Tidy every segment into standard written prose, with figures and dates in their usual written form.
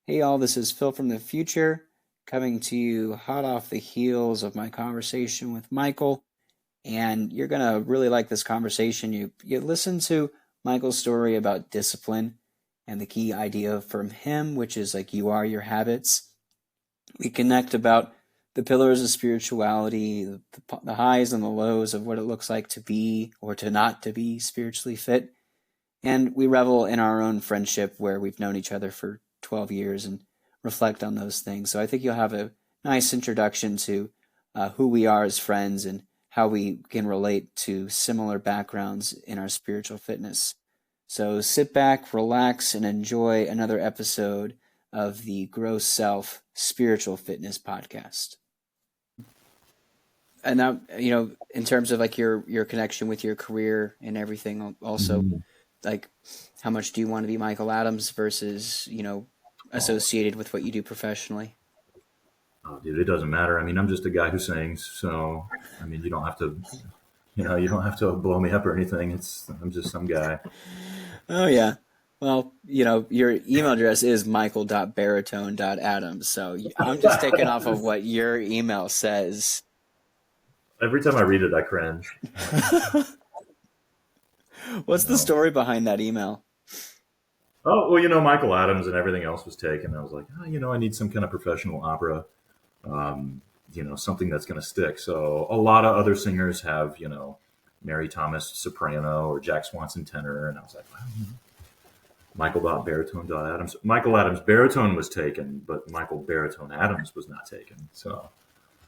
Hey, all, this is Phil from the future coming to you hot off the heels of my conversation with Michael. And you're going to really like this conversation. You listen to Michael's story about discipline and the key idea from him, which is like you are your habits. We connect about the pillars of spirituality, the highs and the lows of what it looks like to be or to not to be spiritually fit. And we revel in our own friendship where we've known each other for 12 years and reflect on those things. So I think you'll have a nice introduction to who we are as friends and how we can relate to similar backgrounds in our spiritual fitness. So sit back, relax, and enjoy another episode of the Grow Self Spiritual Fitness Podcast. And now, in terms of like your connection with your career and everything, also, like, how much do you want to be Michael Adams versus, associated with what you do professionally? Oh, dude, it doesn't matter. I mean, I'm just a guy who sings. So, I mean, you don't have to, you don't have to blow me up or anything. I'm just some guy. Oh, yeah. Well, your email address is michael.baritone.adams. So I'm just taking off of what your email says. Every time I read it, I cringe. I'm like, oh God, What's the story behind that email? Oh, well, Michael Adams and everything else was taken. I was like, I need some kind of professional opera, something that's going to stick. So a lot of other singers have, Mary Thomas soprano or Jack Swanson tenor. And I was like, well, Michael.baritone.adams. Michael Adams baritone was taken, but Michael baritone Adams was not taken. So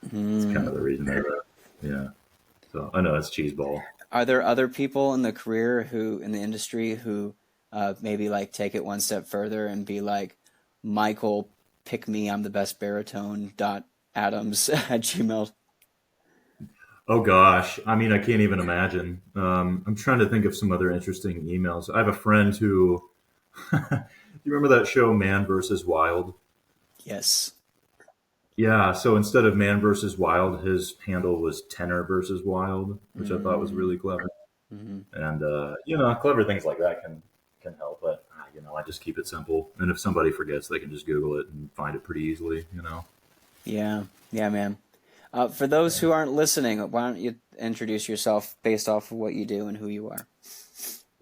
it's kind of the reason there. Yeah. So I know it's cheeseball. Are there other people in the career in the industry who maybe like take it one step further and be like, Michael, pick me, I'm the best baritone dot Adams at Gmail? Oh gosh, I mean, I can't even imagine. I'm trying to think of some other interesting emails. I have a friend who, do you remember that show Man versus Wild? Yes. Yeah, so instead of Man versus Wild, his handle was Tenor versus Wild, which I thought was Mm-hmm. really clever. And clever things like that can help. But I just keep it simple. And if somebody forgets, they can just Google it and find it pretty easily. Yeah. Yeah, man. For those who aren't listening, why don't you introduce yourself based off of what you do and who you are?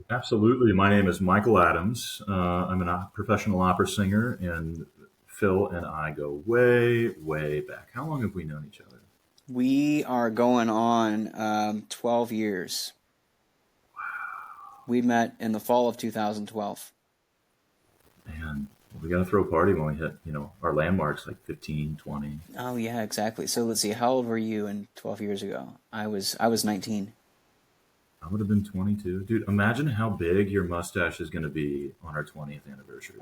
Absolutely. My name is Michael Adams. I'm a professional opera singer, and Phil and I go way, way back. How long have we known each other? We are going on 12 years. We met in the fall of 2012. Man, we got to throw a party when we hit, our landmarks like 15, 20. Oh yeah, exactly. So let's see, how old were you in 12 years ago? I was 19. I would have been 22. Dude, imagine how big your mustache is going to be on our 20th anniversary.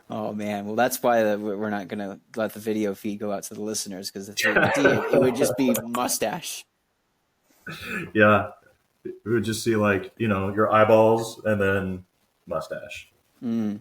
Oh man, well that's why we're not gonna let the video feed go out to the listeners because if they did, it would just be mustache. Yeah, we would just see like, your eyeballs and then mustache. Mm.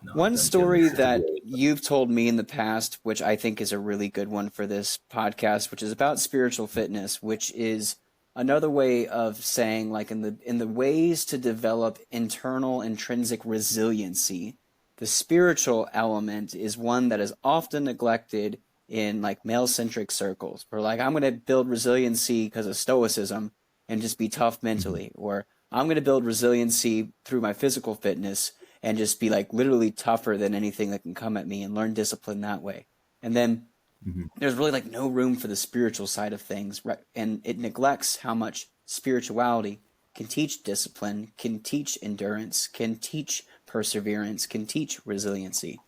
No, One I'm kidding. story It's a that great. you've told me in the past, which I think is a really good one for this podcast, which is about spiritual fitness, which is another way of saying like in the ways to develop internal intrinsic resiliency. The spiritual element is one that is often neglected in like male-centric circles. Where like I'm going to build resiliency because of stoicism and just be tough Mhm, mentally, or I'm going to build resiliency through my physical fitness and just be like literally tougher than anything that can come at me and learn discipline that way. And then mhm, there's really like no room for the spiritual side of things, right? And it neglects how much spirituality can teach discipline, can teach endurance, can teach perseverance, can teach resiliency.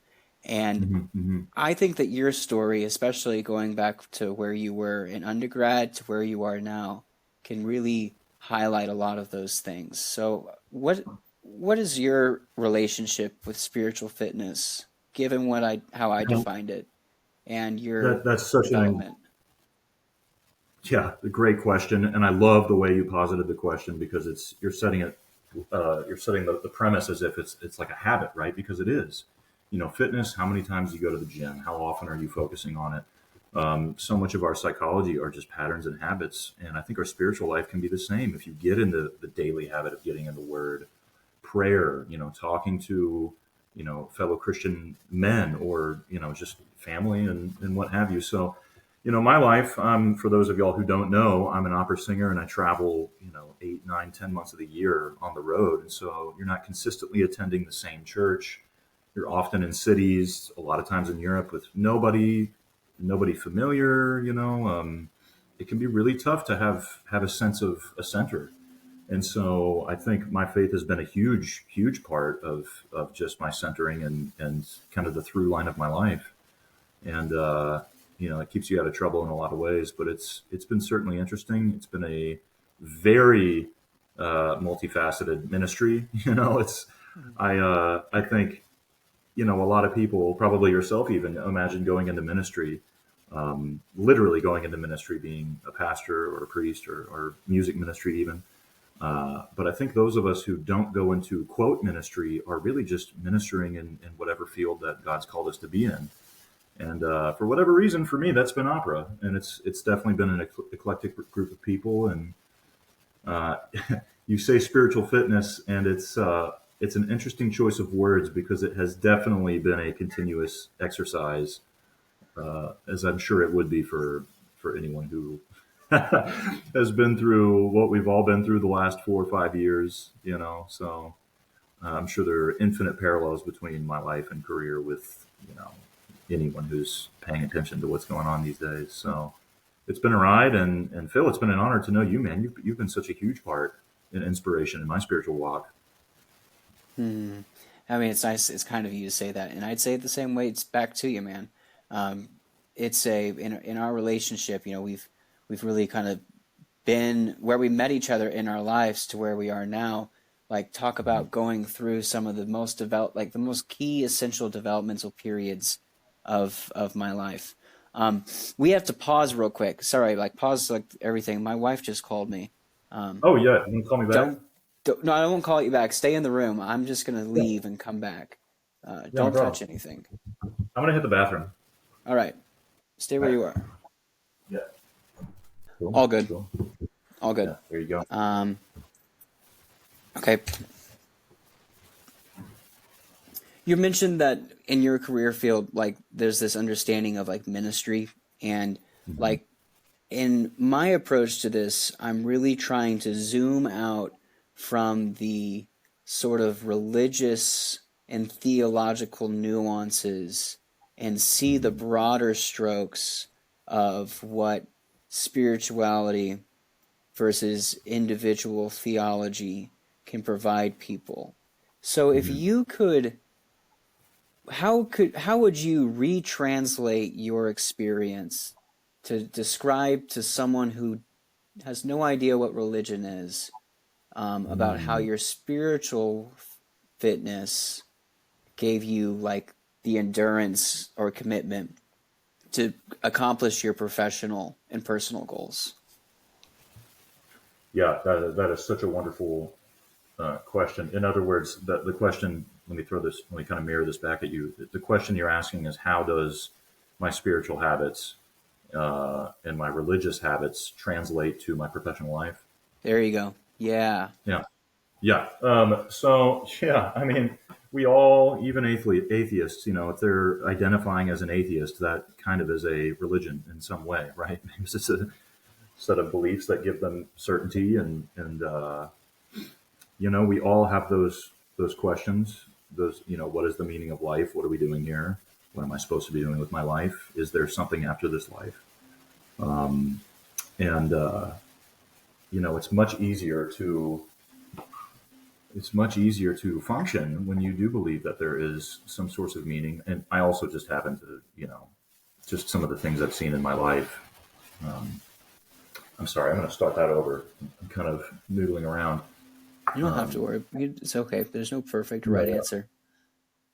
And mhm, mhm. I think that your story, especially going back to where you were in undergrad to where you are now, can really highlight a lot of those things. So, what is your relationship with spiritual fitness, given how I Well, defined it, and your that's such an development? yeah, a great question, and I love the way you posited the question because you're setting the premise as if it's like a habit, right? Because it is. Fitness. How many times do you go to the gym? How often are you focusing on it? So much of our psychology are just patterns and habits, and I think our spiritual life can be the same. If you get in the daily habit of getting in the Word, prayer, talking to, fellow Christian men, or, just family and what have you. So, my life, for those of y'all who don't know, I'm an opera singer and I travel, 8, 9, 10 months of the year on the road. And so you're not consistently attending the same church. You're often in cities, a lot of times in Europe, with nobody familiar, it can be really tough to have a sense of a center. And so I think my faith has been a huge, huge part of just my centering and kind of the through line of my life. And, it keeps you out of trouble in a lot of ways, but it's been certainly interesting. It's been a very multifaceted ministry. I think, a lot of people, probably yourself even, imagine going into ministry, literally going into ministry, being a pastor or a priest or music ministry even. But I think those of us who don't go into quote ministry are really just ministering in whatever field that God's called us to be in. And for whatever reason, for me, that's been opera, and it's definitely been an eclectic group of people. And you say spiritual fitness, and it's an interesting choice of words, because it has definitely been a continuous exercise, as I'm sure it would be for anyone who has been through what we've all been through the last 4 or 5 years. So I'm sure there are infinite parallels between my life and career with anyone who's paying attention to what's going on these days. So it's been a ride, and Phil, it's been an honor to know you, man. You've been such a huge part and inspiration in my spiritual walk. Hmm. I mean, it's nice. It's kind of you to say that, and I'd say it the same way. It's back to you, man. It's in our relationship. We've really kind of been where we met each other in our lives to where we are now. Like, talk about going through some of the most the most key essential developmental periods of my life. We have to pause real quick. Sorry, pause everything. My wife just called me. Oh yeah, you can call me back. No, I won't call you back. Stay in the room. I'm just gonna Yeah. leave and come back. Yeah, no Don't problem. touch anything. I'm gonna hit the bathroom. All right, stay where you are. Yeah. Cool. All good. Cool. All good. Yeah, there you go. Okay. You mentioned that in your career field, there's this understanding of ministry, and Mm-hmm. In my approach to this, I'm really trying to zoom out from the sort of religious and theological nuances and see the broader strokes of what spirituality versus individual theology can provide people. So if Mm-hmm. you could, how would you retranslate your experience to describe to someone who has no idea what religion is, about how your spiritual fitness gave you the endurance or commitment to accomplish your professional and personal goals? Yeah, that is such a wonderful question. In other words, the question, let me kind of mirror this back at you. The question you're asking is, how does my spiritual habits and my religious habits translate to my professional life? There you go. Yeah. Yeah. Yeah. So, yeah, I mean, we all, even atheists, if they're identifying as an atheist, that kind of is a religion in some way, right? Because it's a set of beliefs that give them certainty, and we all have those questions. What is the meaning of life? What are we doing here? What am I supposed to be doing with my life? Is there something after this life? And it's much easier to function when you do believe that there is some source of meaning. And I also just happen to, just some of the things I've seen in my life. I'm sorry, I'm going to start that over. I'm kind of noodling around. You don't have to worry. It's okay. There's no perfect right answer.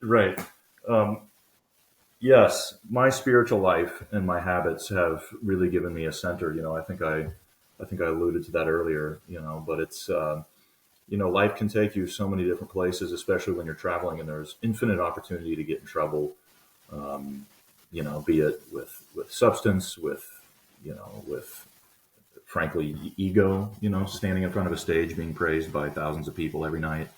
Right. Yes, my spiritual life and my habits have really given me a center. I think I alluded to that earlier. But it's life can take you so many different places, especially when you're traveling, and there's infinite opportunity to get in trouble. Be it with substance, with frankly ego. Standing in front of a stage, being praised by thousands of people every night.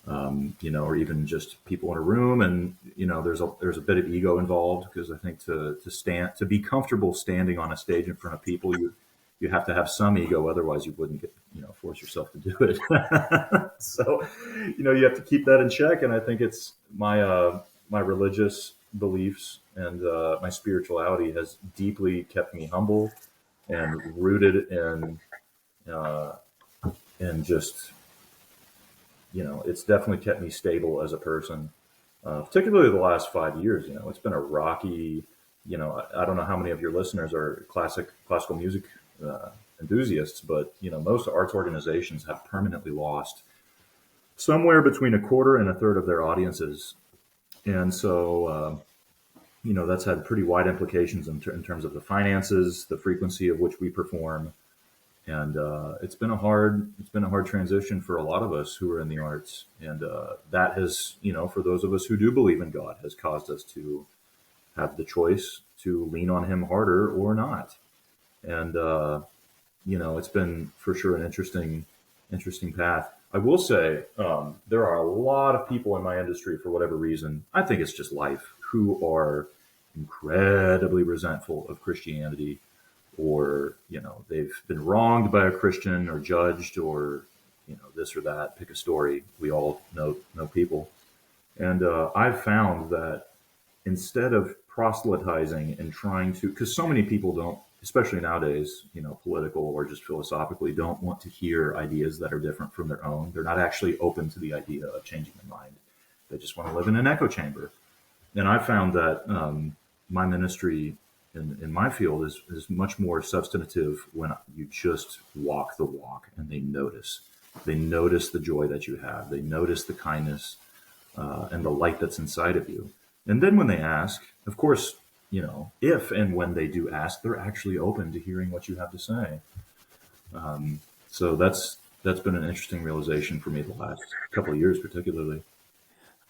or even just people in a room. And, there's a bit of ego involved because I think to be comfortable standing on a stage in front of people, you have to have some ego. Otherwise you wouldn't force yourself to do it. So, you have to keep that in check. And I think it's my religious beliefs and my spirituality has deeply kept me humble and rooted uh, in just, it's definitely kept me stable as a person, particularly the last 5 years. It's been a rocky, I don't know how many of your listeners are classical music enthusiasts, but, most arts organizations have permanently lost somewhere between a quarter and a third of their audiences. And so, that's had pretty wide implications in terms of the finances, the frequency of which we perform, and it's been a hard transition for a lot of us who are in the arts, and that has, for those of us who do believe in God, has caused us to have the choice to lean on Him harder or not. And it's been for sure an interesting path. I will say there are a lot of people in my industry, for whatever reason, I think it's just life, who are incredibly resentful of Christianity, or they've been wronged by a Christian or judged, or this or that. Pick a story. We all know people, and I've found that instead of proselytizing and trying to, because so many people don't, especially nowadays, political or just philosophically, don't want to hear ideas that are different from their own. They're not actually open to the idea of changing their mind. They just want to live in an echo chamber. And I found that my ministry in my field is much more substantive when you just walk the walk and they notice. They notice the joy that you have. They notice the kindness and the light that's inside of you. And then when they ask, of course, if and when they do ask, they're actually open to hearing what you have to say. So that's been an interesting realization for me the last couple of years, particularly.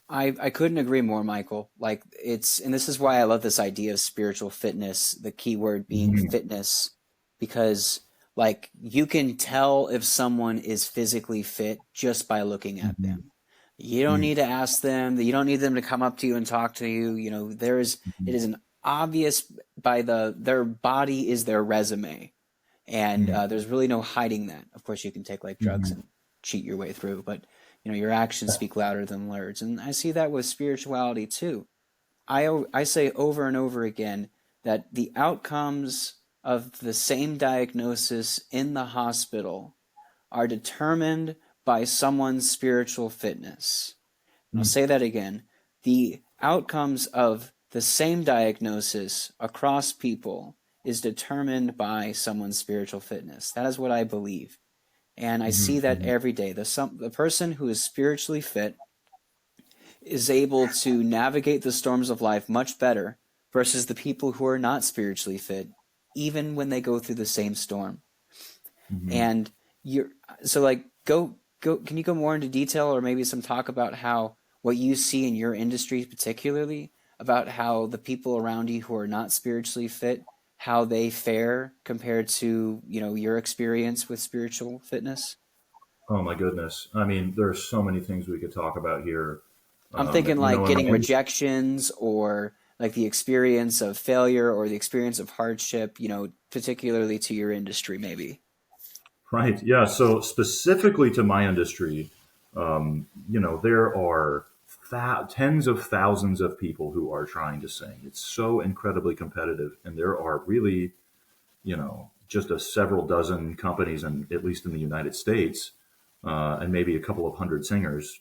I couldn't agree more, Michael. Like and this is why I love this idea of spiritual fitness, the key word being Mhm. fitness, because like you can tell if someone is physically fit just by looking at Mhm. them. You don't Mhm. need to ask them, you don't need them to come up to you and talk to you. It is an obvious by their body is their resume. And Mhm. there's really no hiding that. Of course, you can take like drugs Mhm. and cheat your way through, but your actions speak louder than words. And I see that with spirituality too. I say over and over again that the outcomes of the same diagnosis in the hospital are determined by someone's spiritual fitness. And I'll Mhm. say that again. The outcomes of the same diagnosis across people is determined by someone's spiritual fitness. That is what I believe. And I see Mhm. that Mhm. every day. The person who is spiritually fit is able to navigate the storms of life much better versus the people who are not spiritually fit, even when they go through the same storm. Mhm. And you're so like go can you go more into detail or maybe some talk about how what you see in your industry particularly about how the people around you who are not spiritually fit, how they fare compared to, your experience with spiritual fitness? Oh my goodness! I mean, there are so many things we could talk about here. I'm thinking In like my getting industry, rejections or like the experience of failure or the experience of hardship, particularly to your industry maybe. right? Yeah. So specifically to my industry, there are tens of thousands of people who are trying to sing. It's so incredibly competitive, and there are really, just a several dozen companies, and at least in the United States, and maybe a couple of hundred singers,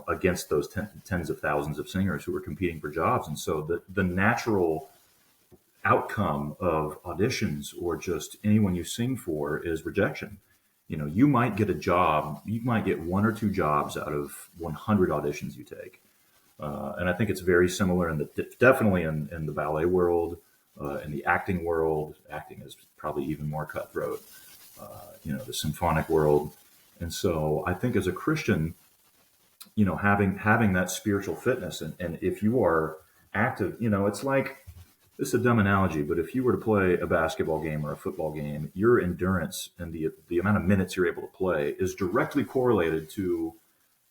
against those tens of thousands of singers who are competing for jobs. And so the natural outcome of auditions or just anyone you sing for is rejection. You might get a job, you might get one or two jobs out of 100 auditions you take. And I think it's very similar definitely in the ballet world, in the acting world. Acting is probably even more cutthroat. The symphonic world. And so I think as a Christian, having that spiritual fitness, and if you are active, it's like, this is a dumb analogy, but if you were to play a basketball game or a football game, your endurance and the amount of minutes you're able to play is directly correlated to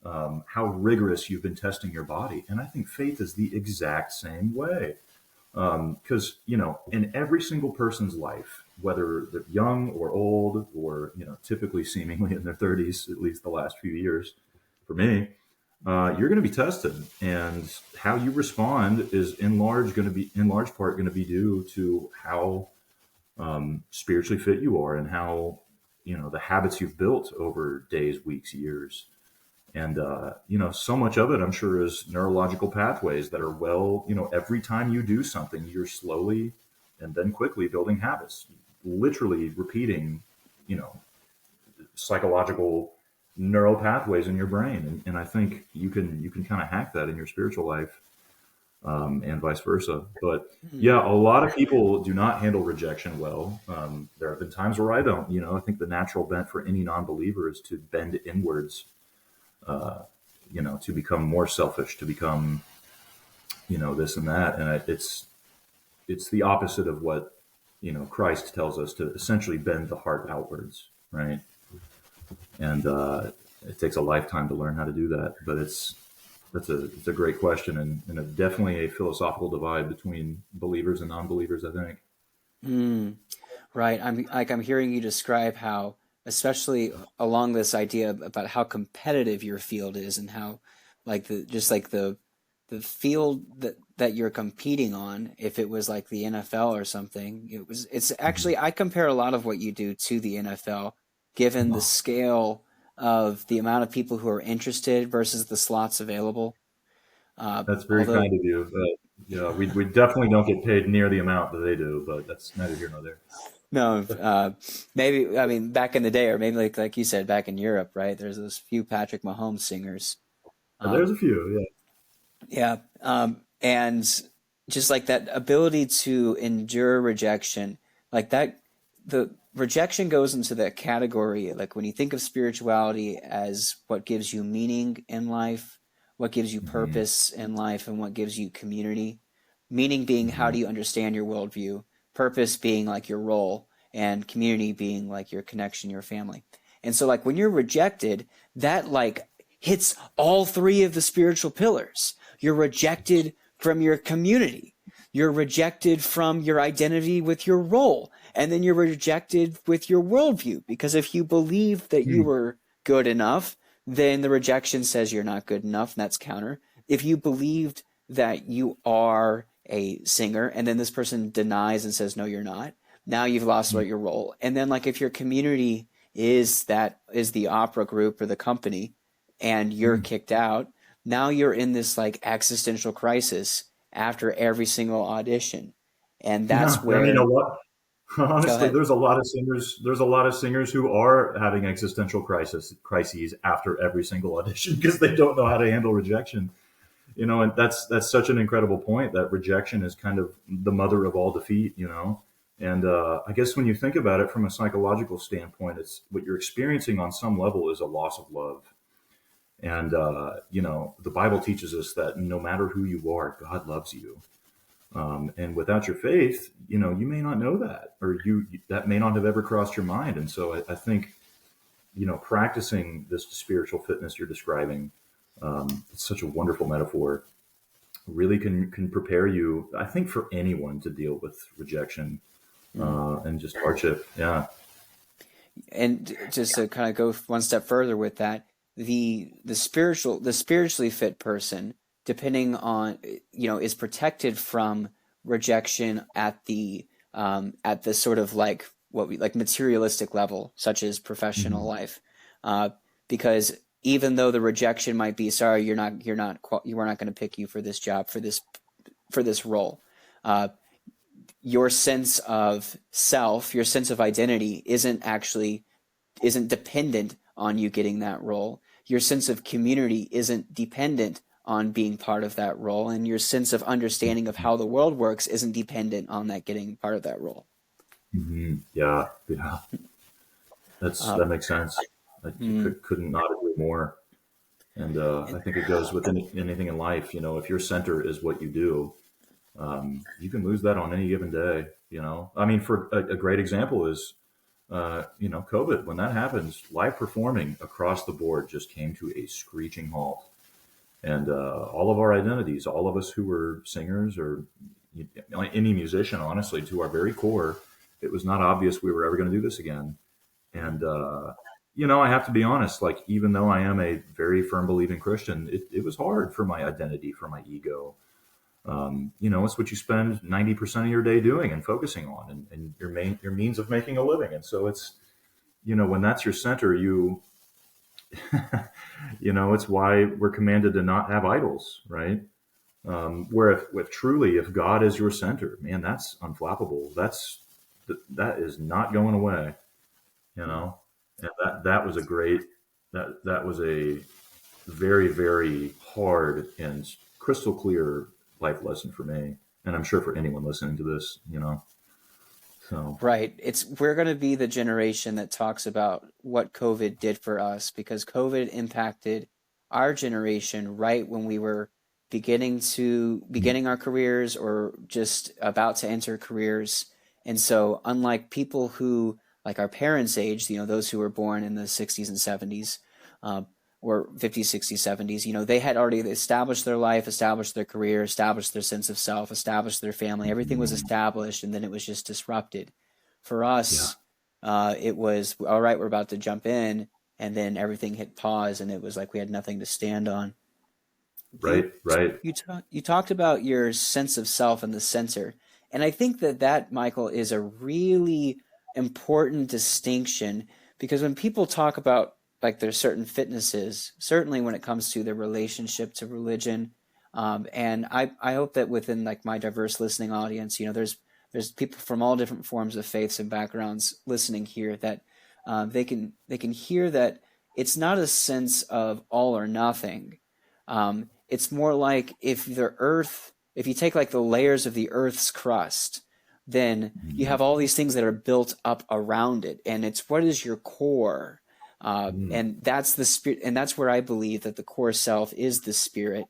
how rigorous you've been testing your body. And I think faith is the exact same way. Because, in every single person's life, whether they're young or old or, typically seemingly in their 30s, at least the last few years for me, you're going to be tested. And how you respond is in large part going to be due to how spiritually fit you are and how, the habits you've built over days, weeks, years. And, so much of it, I'm sure, is neurological pathways that are every time you do something, you're slowly and then quickly building habits, literally repeating, you know, psychological neural pathways in your brain. And I think you can kind of hack that in your spiritual life, and vice versa. But yeah, a lot of people do not handle rejection well. There have been times where I don't, I think the natural bent for any non-believer is to bend inwards, to become more selfish, to become, this and that. And it's the opposite of what, Christ tells us, to essentially bend the heart outwards, right? And it takes a lifetime to learn how to do that. But it's a great question, and definitely a philosophical divide between believers and non-believers, I think. Mm, right. I'm hearing you describe how, especially along this idea about how competitive your field is, and how like the field that you're competing on, if it was like the NFL or something, it's actually, I compare a lot of what you do to the NFL, given the scale of the amount of people who are interested versus the slots available. That's very Although, kind of you. Yeah, we definitely don't get paid near the amount that they do, but that's neither here nor there. no, maybe, I mean, back in the day, or maybe like you said, back in Europe, right? There's those few Patrick Mahomes singers. There's Um, a few, yeah. And just like that ability to endure rejection, like that, the rejection goes into that category. Like when you think of spirituality as what gives you meaning in life, what gives you yeah. Hmm. purpose in life, and what gives you community. Meaning being how Hmm. do you understand your worldview, purpose being like your role, and community being like your connection, your family. And so, like when you're rejected, that like hits all three of the spiritual pillars. You're rejected from your community. You're rejected from your identity with your role. And then you're rejected with your worldview. Because if you believe that you were good enough, then the rejection says you're not good enough, and that's counter. If you believed that you are a singer, and then this person denies and says, no, you're not, now you've lost Hmm. what your role. And then like if your community is the opera group or the company, and you're Hmm. kicked out, now you're in this like existential crisis after every single audition. And that's Yeah, I mean, where, go honestly, ahead. there's a lot of singers. There's a lot of singers who are having existential crises after every single audition because they don't know how to handle rejection. And that's such an incredible point, that rejection is kind of the mother of all defeat. And I guess when you think about it from a psychological standpoint, it's what you're experiencing on some level is a loss of love. And the Bible teaches us that no matter who you are, God loves you. And without your faith, you may not know that, or that may not have ever crossed your mind. And so I think, practicing this spiritual fitness you're describing, it's such a wonderful metaphor. Really can prepare you, I think, for anyone to deal with rejection, Mm. and just hardship. Yeah. And just to kind of go one step further with that, the spiritually fit person, depending on, is protected from rejection at the sort of like what we like materialistic level, such as professional Hmm. life, uh, because even though the rejection might be, sorry, we're not going to pick you for this job, for this role. Uh, your sense of self, your sense of identity isn't dependent on you getting that role. Your sense of community isn't dependent on being part of that role, and your sense of understanding of how the world works isn't dependent on that getting part of that role. Hmm. Yeah. Yeah. Uh, That makes sense. I mm, couldn't not agree more. And I think it goes with anything in life. If your center is what you do, you can lose that on any given day. I mean, for a great example is COVID, when that happens, live performing across the board just came to a screeching halt. And all of our identities, all of us who were singers or any musician, honestly, to our very core, it was not obvious we were ever going to do this again. And, I have to be honest, like, even though I am a very firm believing Christian, it was hard for my identity, for my ego. It's what you spend 90% of your day doing and focusing on, and your means of making a living. And so it's, when that's your center, it's why we're commanded to not have idols, right? Where if God is your center, man, that's unflappable. That is not going away, and that was a great, that was a very, very hard and crystal clear life lesson for me. And I'm sure for anyone listening to this, so. Right. We're going to be the generation that talks about what COVID did for us, because COVID impacted our generation right when we were beginning our careers or just about to enter careers. And so unlike people who, like our parents' age, those who were born in the 60s and 70s, or 50s, 60s, 70s, they had already established their life, established their career, established their sense of self, established their family. Everything was established, and then it was just disrupted. For us, it was, all right, we're about to jump in, and then everything hit pause, and it was like we had nothing to stand on. Right. You talked about your sense of self in the center, and I think that, Michael, is a really important distinction, because when people talk about like there's certain fitnesses, certainly when it comes to their relationship to religion. And I hope that within like my diverse listening audience, there's people from all different forms of faiths and backgrounds listening here, that they can hear that it's not a sense of all or nothing. It's more like if you take like the layers of the Earth's crust, then you have all these things that are built up around it. And it's, what is your core? And that's the spirit, and that's where I believe that the core self is the spirit.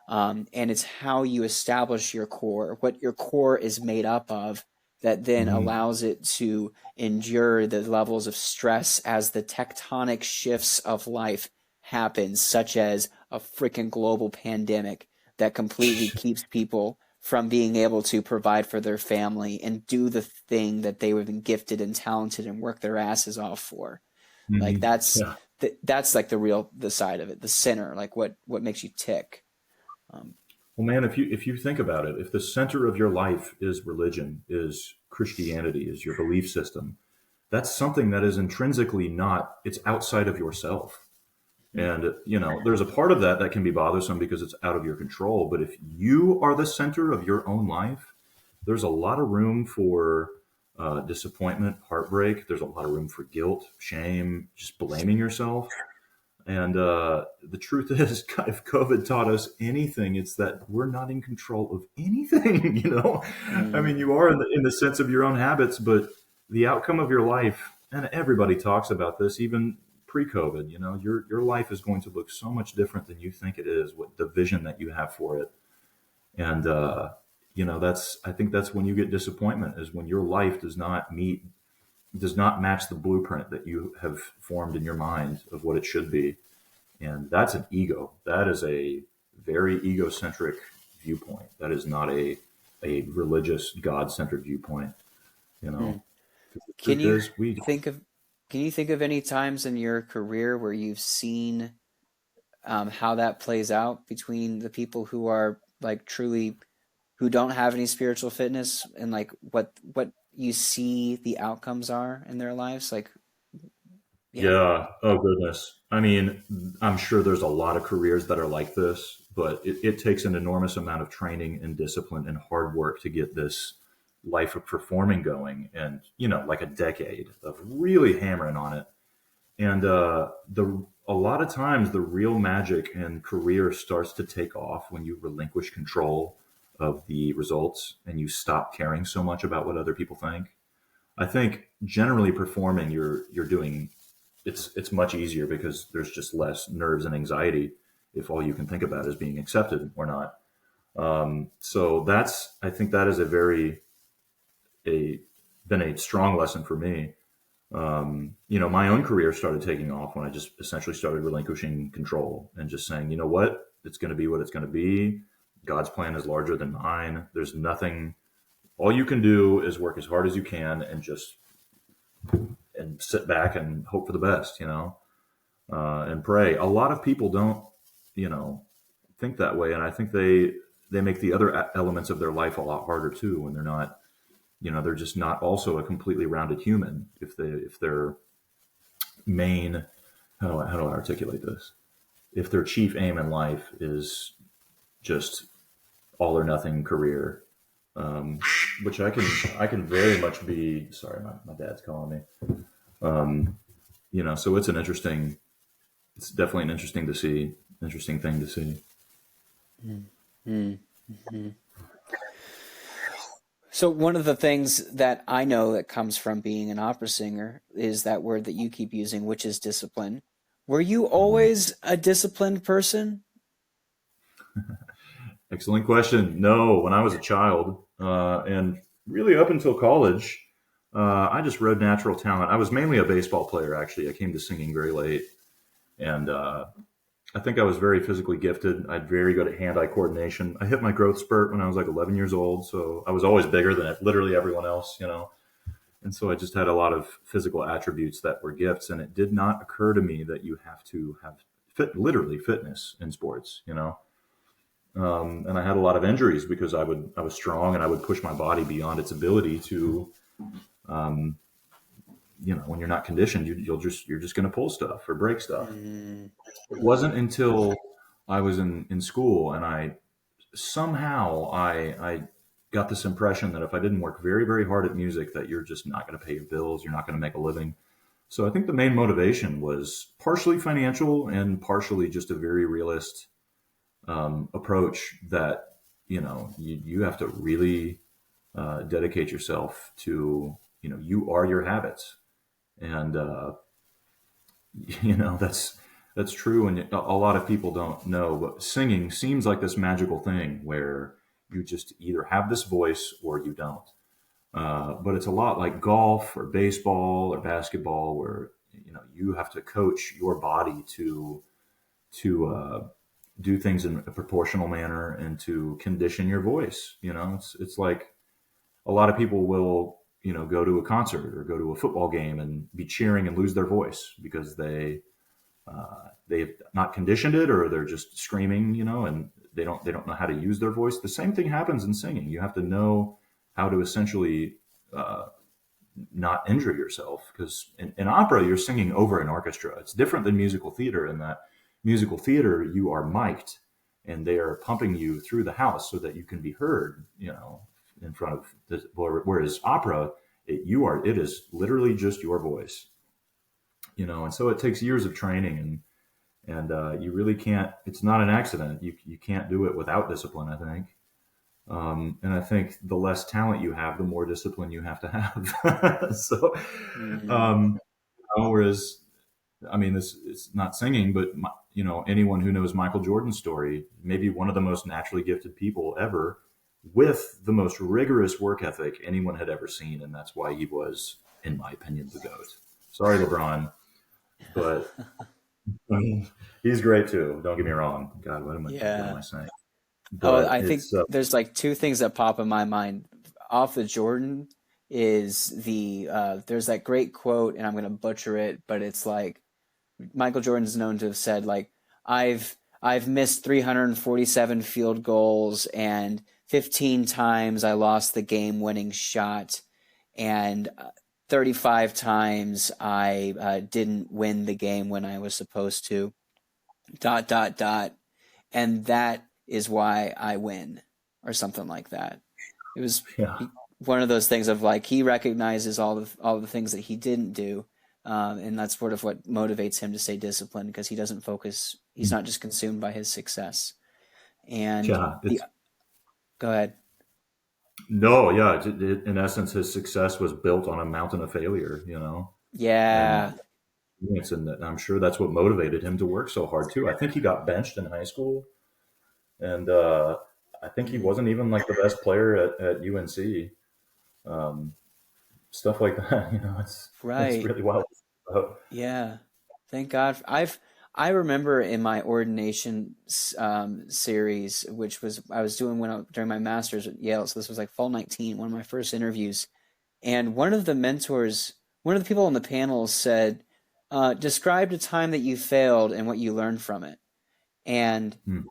And it's how you establish your core, what your core is made up of, that then allows it to endure the levels of stress as the tectonic shifts of life happen, such as a freaking global pandemic that completely keeps people from being able to provide for their family and do the thing that they were gifted and talented and work their asses off for. Like that's like the side of it, the center, like what makes you tick. Well, man, if you think about it, if the center of your life is religion, is Christianity, is your belief system, that's something that is intrinsically not, it's outside of yourself. And, there's a part of that can be bothersome because it's out of your control. But if you are the center of your own life, there's a lot of room for disappointment, heartbreak. There's a lot of room for guilt, shame, just blaming yourself. And the truth is, if COVID taught us anything, it's that we're not in control of anything. I mean, you are in the sense of your own habits, but the outcome of your life, and everybody talks about this, even pre-COVID, your life is going to look so much different than you think it is, what the vision that you have for it. And, I think that's when you get disappointment, is when your life does not match the blueprint that you have formed in your mind of what it should be. And that's an ego. That is a very egocentric viewpoint. That is not a religious, God-centered viewpoint. Can you think of any times in your career where you've seen how that plays out between the people who are like truly, who don't have any spiritual fitness, and like what you see the outcomes are in their lives? Like, yeah. Oh, goodness. I mean, I'm sure there's a lot of careers that are like this, but it takes an enormous amount of training and discipline and hard work to get this life of performing going, and like a decade of really hammering on it. And a lot of times the real magic in career starts to take off when you relinquish control of the results and you stop caring so much about what other people think. I think generally performing, you're doing, it's much easier because there's just less nerves and anxiety if all you can think about is being accepted or not. So I think that is been a strong lesson for me. My own career started taking off when I just essentially started relinquishing control and just saying, you know what, it's going to be what it's going to be. God's plan is larger than mine. There's nothing, all you can do is work as hard as you can and just, and sit back and hope for the best, and pray. A lot of people don't, you know, think that way. And I think they make the other elements of their life a lot harder too, when they're not, they're just not also a completely rounded human. If their main, how do I articulate this? If their chief aim in life is just all or nothing career, which I can very much be. Sorry, my dad's calling me. So it's definitely an interesting thing to see. Mm-hmm. So one of the things that I know that comes from being an opera singer is that word that you keep using, which is discipline. Were you always a disciplined person? Excellent question. No, when I was a child, and really up until college, I just rode natural talent. I was mainly a baseball player, actually. I came to singing very late, and I think I was very physically gifted. I had very good at hand-eye coordination. I hit my growth spurt when I was like 11 years old, so I was always bigger than literally everyone else. And so I just had a lot of physical attributes that were gifts, and it did not occur to me that you have to have literally fitness in sports. And I had a lot of injuries because I was strong and I would push my body beyond its ability to, when you're not conditioned, you're just going to pull stuff or break stuff. Mm. It wasn't until I was in school and I got this impression that if I didn't work very, very hard at music, that you're just not going to pay your bills. You're not going to make a living. So I think the main motivation was partially financial and partially just a very realist approach that, you have to really dedicate yourself to, you are your habits. And, that's true. And a lot of people don't know, but singing seems like this magical thing where you just either have this voice or you don't. But it's a lot like golf or baseball or basketball where, you have to coach your body to do things in a proportional manner and to condition your voice. It's like a lot of people will, go to a concert or go to a football game and be cheering and lose their voice because they've not conditioned it, or they're just screaming, and they don't know how to use their voice. The same thing happens in singing. You have to know how to essentially not injure yourself, because in opera you're singing over an orchestra. It's different than musical theater in that musical theater you are mic'd and they are pumping you through the house so that you can be heard, in front of the, whereas opera, it is literally just your voice, and so it takes years of training, and you really can't, it's not an accident. You can't do it without discipline, I think. And I think the less talent you have, the more discipline you have to have. So, Mm-hmm. whereas, I mean, this it's not singing, but anyone who knows Michael Jordan's story, maybe one of the most naturally gifted people ever, with the most rigorous work ethic anyone had ever seen, and that's why he was, in my opinion, the GOAT. Sorry, LeBron, but I mean, he's great too. Don't get me wrong. God, what am I Yeah. saying? Oh, But I think it's there's like two things that pop in my mind. Off the Jordan is there's that great quote, and I'm gonna butcher it, but it's like Michael Jordan's known to have said like I've missed 347 field goals and 15 times I lost the game-winning shot, and 35 times I didn't win the game when I was supposed to. Dot dot dot, and that is why I win, or something like that. It was yeah, one of those things of like he recognizes all the things that he didn't do, and that's sort of what motivates him to stay disciplined because he doesn't focus. He's not just consumed by his success. And yeah. the It's go ahead. no, yeah. In essence, his success was built on a mountain of failure. And Yeah. I'm sure that's what motivated him to work so hard too. I think he got benched in high school, and I think he Mm. wasn't even like the best player at UNC. Um, stuff like that. It's Right. really wild. Yeah. Thank God. I remember in my ordination series, which was I was doing during my master's at Yale. So this was like fall 19, one of my first interviews. And one of the mentors, one of the people on the panel said, described a time that you failed and what you learned from it. And Hmm.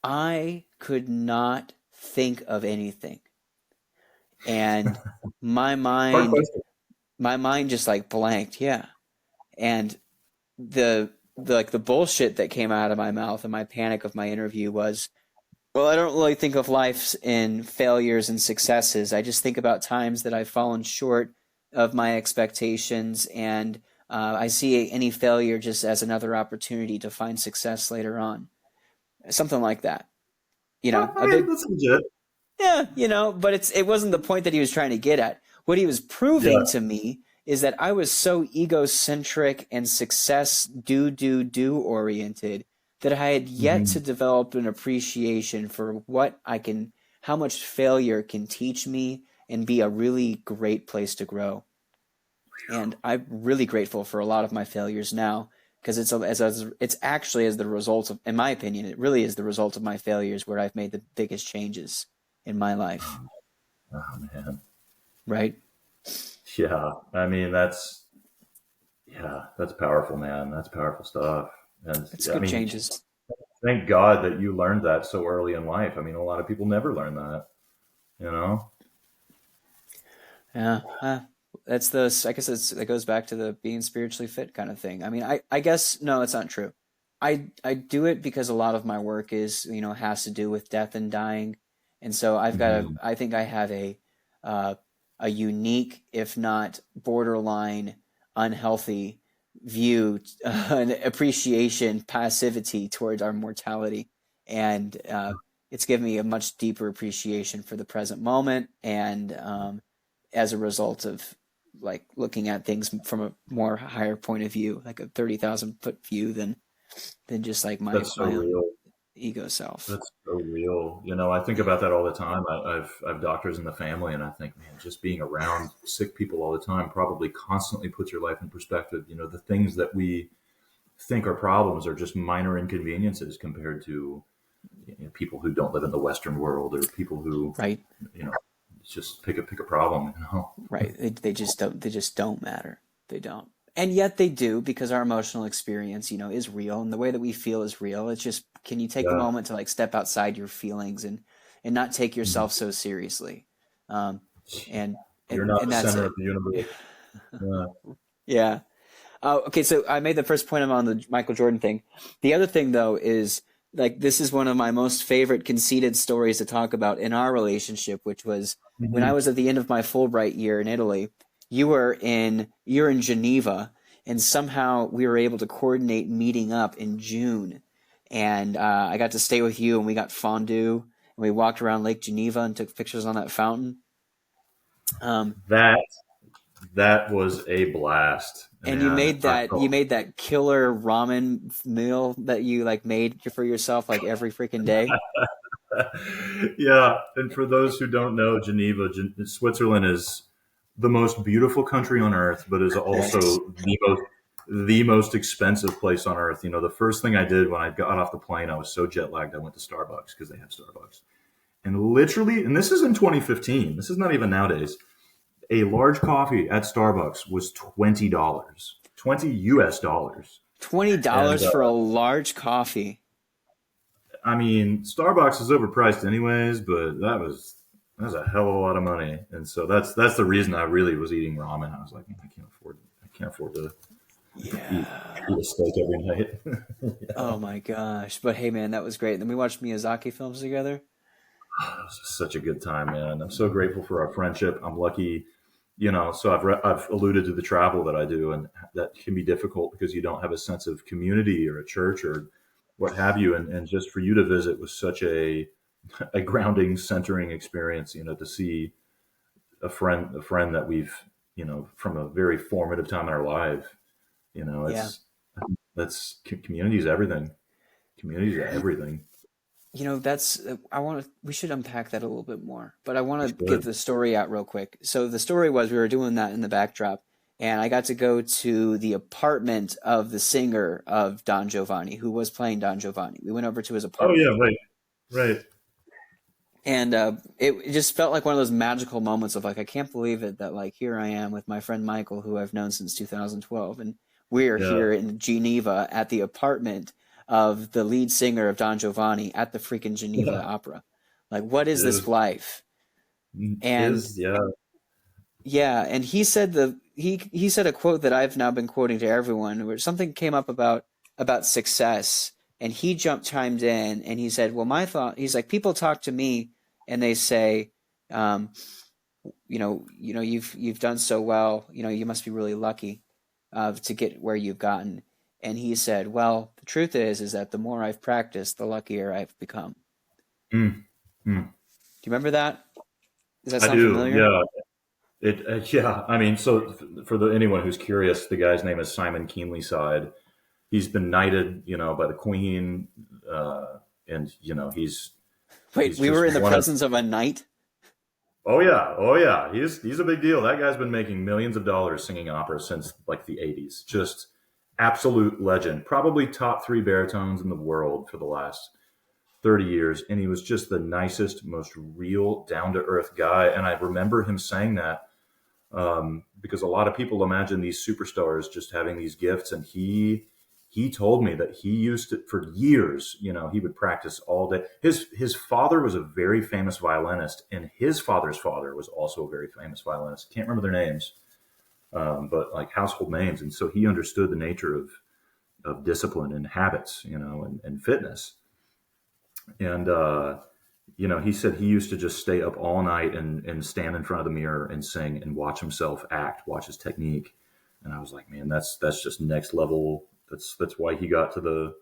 I could not think of anything. And my Hard mind, question. my mind just like blanked. Yeah. And the like the bullshit that came out of my mouth and my panic of my interview was, well, I don't really think of life in failures and successes. I just think about times that I've fallen short of my expectations, and I see any failure just as another opportunity to find success later on. Something like that. I A mean, big, that's legit. yeah, but it wasn't the point that he was trying to get at. What he was proving Yeah. to me is that I was so egocentric and success do oriented that I had yet to Hmm. develop an appreciation for how much failure can teach me and be a really great place to grow. And I'm really grateful for a lot of my failures now because it's actually as the result of, in my opinion, it really is the result of my failures where I've made the biggest changes in my life. Oh man. Right? Yeah. I mean, that's powerful, man. That's powerful stuff. And It's I good mean, changes. thank God that you learned that so early in life. I mean, a lot of people never learn that, you know? Yeah. I guess that goes back to the being spiritually fit kind of thing. I mean, I guess, no, that's not true. I do it because a lot of my work has to do with death and dying. And so Hmm. I think I have uh, a unique, if not borderline unhealthy view, an appreciation, passivity towards our mortality. And it's given me a much deeper appreciation for the present moment. And as a result of like looking at things from a more higher point of view, like a 30,000 foot view than just like That's so my own real. ego self. That's so real. I think Yeah. about that all the time. I've doctors in the family, and I think, man, just being around sick people all the time probably constantly puts your life in perspective. The things that we think are problems are just minor inconveniences compared to people who don't live in the Western world, or people who, Right. you know, just pick a problem. Right. They just don't matter. They don't. And yet they do because our emotional experience, is real and the way that we feel is real. It's just, can you take a Yeah. moment to like step outside your feelings and not take Mhm. yourself so seriously? Um, and, You're and, not and the that's center of it. the universe. Yeah. Yeah. Okay, so I made the first point on the Michael Jordan thing. The other thing, though, is like this is one of my most favorite conceited stories to talk about in our relationship, which was when I Mhm. was at the end of my Fulbright year in Italy. You're in Geneva, and somehow we were able to coordinate meeting up in June, and I got to stay with you, and we got fondue, and we walked around Lake Geneva and took pictures on that fountain. Um, That that was a blast, And you man. made that killer ramen meal that you like made for yourself like every freaking day. Yeah, and for those who don't know, Switzerland is the most beautiful country on earth, but is Yes. also the most expensive place on earth. The first thing I did when I got off the plane, I was so jet lagged, I went to Starbucks because they have Starbucks. And literally, and this is in 2015, this is not even nowadays, a large coffee at Starbucks was $20, 20 US dollars. And $20 for a large coffee. I mean, Starbucks is overpriced anyways, but that was a hell of a lot of money, and so that's the reason I really was eating ramen. I was like, I can't afford to eat Yeah. a steak every night. Oh my gosh. But hey man, that was great. Then we watched Miyazaki films together. It was such a good time, man. I'm so grateful for our friendship. I'm lucky, So I've alluded to the travel that I do, and that can be difficult because you don't have a sense of community or a church or what have you, and just for you to visit was such a grounding, centering experience. To see a friend that we've from a very formative time in our life. You know, Yeah. it's that's community is everything. Community is everything. That's we should unpack that a little bit more, but I We want to get should. the story out real quick. So the story was we were doing that in the backdrop, and I got to go to the apartment of the singer of Don Giovanni, who was playing Don Giovanni. We went over to his Oh yeah, apartment, right, right. and it just felt like one of those magical moments of like, I can't believe it that like here I am with my friend Michael, who I've known since 2012, and we're Yeah, here in Geneva at the apartment of the lead singer of Don Giovanni at the freaking Geneva yeah. Opera. Like, what is It this was life? And his. Yeah. yeah, and he said a quote that I've now been quoting to everyone, where something came up about success, and he chimed in, and he said, "Well, my thought," he's like, "People talk to me, and they say, um, you've done so well, you must be really lucky, to get where you've gotten." And he said, "Well, the truth is that the more I've practiced, the luckier I've become." Mm, mm. Do you remember that? Does that I sound do. familiar? Yeah. Yeah. I mean, so for anyone who's curious, the guy's name is Simon Keenly Side. He's been knighted, by the Queen, and Wait, he's we were just in the one of. presence of a knight? Oh yeah, he's a big deal. That guy's been making millions of dollars singing opera since like the '80s. Just absolute legend. Probably top three baritones in the world for the last 30 years, and he was just the nicest, most real, down to earth guy. And I remember him saying that, because a lot of people imagine these superstars just having these gifts, and he told me that he used to for years. He would practice all day. His father was a very famous violinist, and his father's father was also a very famous violinist. Can't remember their names, but like household names. And so he understood the nature of discipline and habits, and fitness. And he said he used to just stay up all night and stand in front of the mirror and sing and watch himself act, watch his technique. And I was like, man, that's just next level. That's why he got to the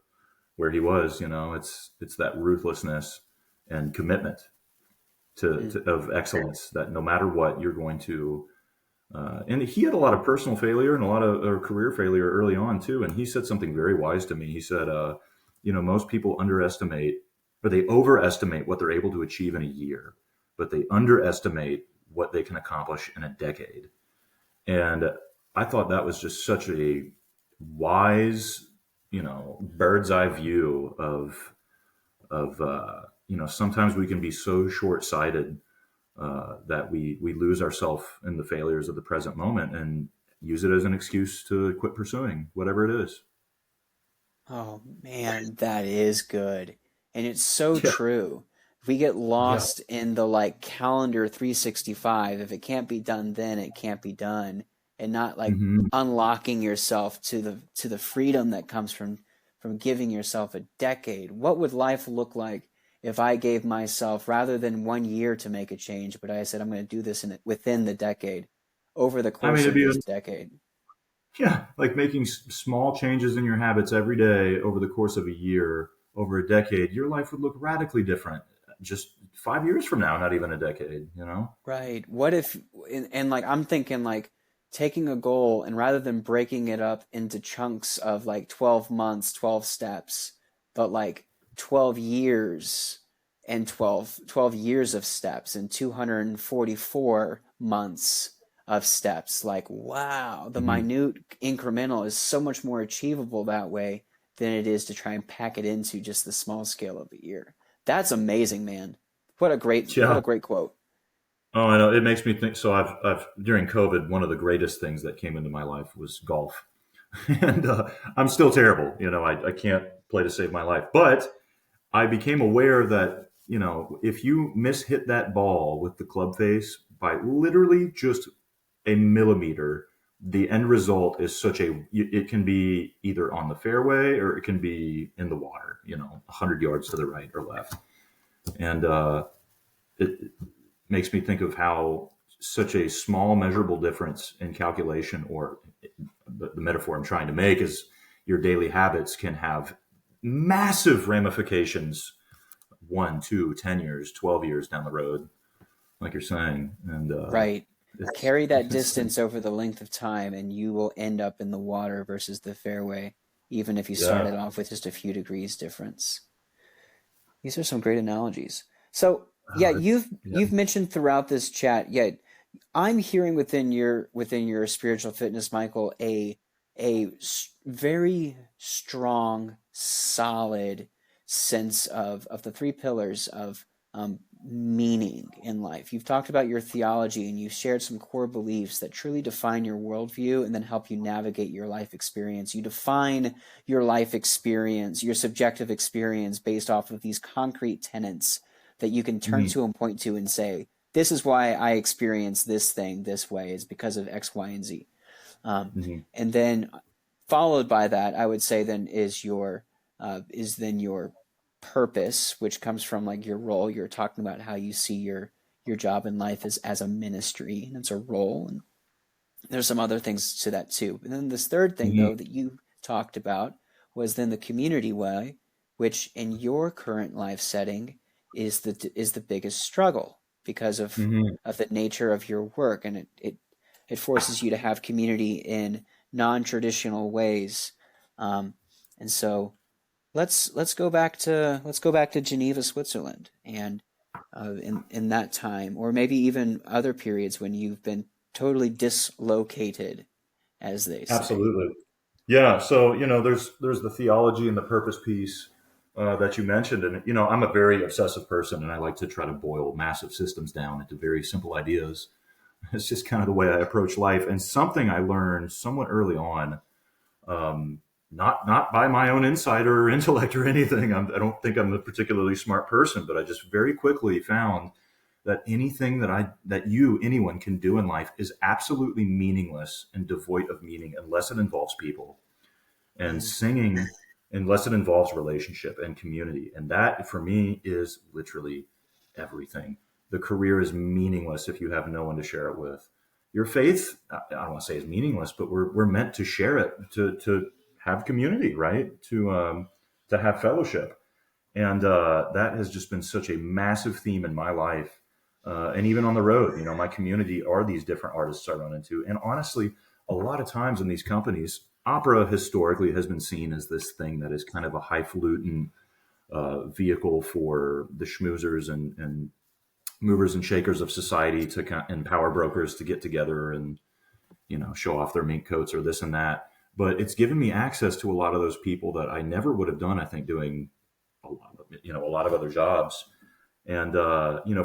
where he was. It's that ruthlessness and commitment Hmm. of excellence that no matter what you're going to. And he had a lot of personal failure and a lot of or career failure early on too. And he said something very wise to me. He said, most people underestimate or they overestimate what they're able to achieve in a year, but they underestimate what they can accomplish in a decade. And I thought that was just such a wise, bird's eye view of sometimes we can be so short sighted, that we lose ourselves in the failures of the present moment and use it as an excuse to quit pursuing whatever it is. Oh man, that is good. And it's so Yeah, true. If we get yeah, lost in the like calendar 365, if it can't be done then it can't be done, and not like hmm unlocking yourself to the freedom that comes from giving yourself a decade. What would life look like if I gave myself rather than 1 year to make a change, but I said I'm going to do this within the decade, over the I mean, course it'd of be this decade. yeah, like making small changes in your habits every day over the course of a year, over a decade. Your life would look radically different. Just 5 years from now, not even a decade. Right. What if, and like, I'm thinking like taking a goal and rather than breaking it up into chunks of like 12 months, 12 steps, but like 12 years and twelve years of steps and 244 months of steps. Like, wow, the hmm minute incremental is so much more achievable that way than it is to try and pack it into just the small scale of a year. That's amazing, man. What Yeah. a great quote. Oh, I know. It makes me think. So I've during COVID, one of the greatest things that came into my life was golf, and I'm still terrible. I can't play to save my life, but I became aware that if you mishit that ball with the club face by literally just a millimeter, the end result is it can be either on the fairway or it can be in the water. 100 yards to the right or left, and it makes me think of how such a small measurable difference in calculation, or the metaphor I'm trying to make is your daily habits can have massive ramifications 1, 2, 10 years, 12 years down the road, like you're saying. And Right. it's, Carry that it's, distance over the length of time, and you will end up in the water versus the fairway, even if you yeah, started off with just a few degrees difference. These are some great analogies. So yeah, Uh, you've yeah. you've mentioned throughout this chat, yeah, I'm hearing within your spiritual fitness, Michael, very strong, solid sense of the three pillars of meaning in life. You've talked about your theology and you've shared some core beliefs that truly define your worldview and then help you navigate your life experience. You define your life experience, your subjective experience based off of these concrete tenets that you can turn Mhm. to and point to and say, this is why I experience this thing this way, is because of X, Y, and Z. Mhm. And then followed by that, I would say then is then your purpose, which comes from like your role. You're talking about how you see your job in life as a ministry and it's a role. And there's some other things to that too. And then this third thing Mhm. though that you talked about was then the community way, which in your current life setting is the biggest struggle because Mhm. of the nature of your work, and it forces you to have community in non-traditional ways. Um, and so let's go back to Geneva, Switzerland, and in that time, or maybe even other periods when you've been totally dislocated, as they say. Absolutely. Yeah. So, there's the theology and the purpose piece that you mentioned. And, I'm a very obsessive person and I like to try to boil massive systems down into very simple ideas. It's just kind of the way I approach life. And something I learned somewhat early on, um, not by my own insight or intellect or anything. I don't think I'm a particularly smart person, but I just very quickly found that anything anyone can do in life is absolutely meaningless and devoid of meaning unless it involves people, and Mm. singing unless it involves relationship and community. And that for me is literally everything. The career is meaningless if you have no one to share it with. Your faith, I don't want to say is meaningless, but we're meant to share it, to have community, right? To have fellowship. And that has just been such a massive theme in my life. And even on the road, my community are these different artists I run into. And honestly, a lot of times in these companies, opera historically has been seen as this thing that is kind of a highfalutin vehicle for the schmoozers and movers and shakers of society and power brokers to get together and show off their mink coats or this and that. But it's given me access to a lot of those people that I never would have done. I think doing a lot of other jobs. And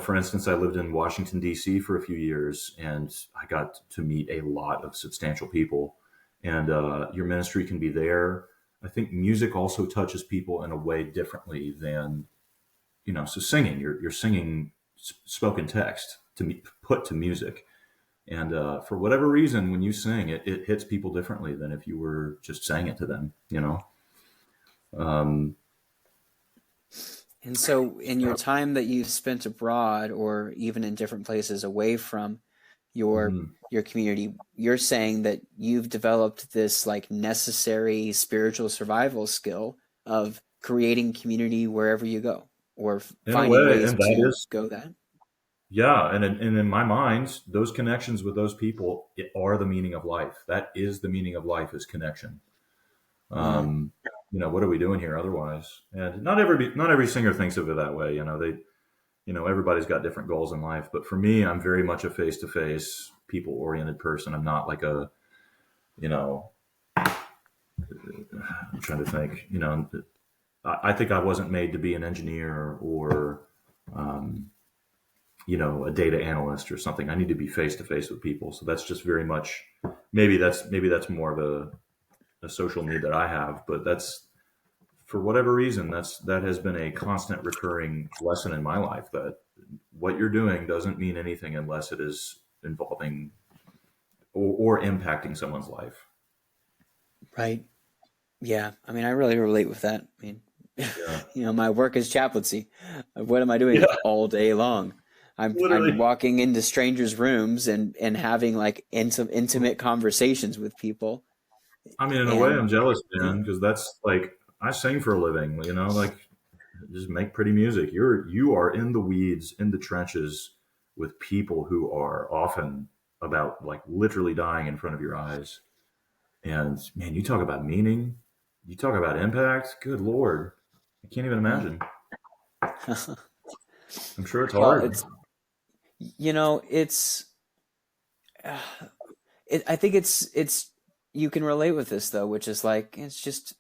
for instance, I lived in Washington D.C. for a few years, and I got to meet a lot of substantial people. And your ministry can be there. I think music also touches people in a way differently than So singing, you're singing spoken text put to music, and for whatever reason, when you sing, it hits people differently than if you were just saying it to them. Um, And so, in your time that you've spent abroad, or even in different places away from your mhm. your community, you're saying that you've developed this like necessary spiritual survival skill of creating community wherever you go, or In a finding way, ways and that to is go that. Yeah, and in my mind, those connections with those people are the meaning of life. That is the meaning of life is connection. Wow. Um, what are we doing here otherwise? And not every singer thinks of it that way. Everybody's got different goals in life. But for me, I'm very much a face to face, people oriented person. I'm not like you know, I'm trying to think. I think I wasn't made to be an engineer or um, a data analyst or something. I need to be face to face with people. So that's just very much maybe that's more of a social need that I have, but that's for whatever reason that has been a constant recurring lesson in my life that what you're doing doesn't mean anything unless it is involving or impacting someone's life. Right. Yeah. I mean, I really relate with that. I mean, Yeah. my work is chaplaincy. What am I doing Yeah, all day long? I'm literally. walking into strangers' rooms and having like intimate conversations with people. I mean, in a way, And I'm jealous, yeah, man, because that's like I sing for a living. Like just make pretty music. You are in the weeds, in the trenches with people who are often about like literally dying in front of your eyes. And man, you talk about meaning, you talk about impact. Good Lord, I can't even mm, imagine. I'm sure it's Well, hard. it's, it's, uh, I think it's, you can relate with this though, which is like, it's just,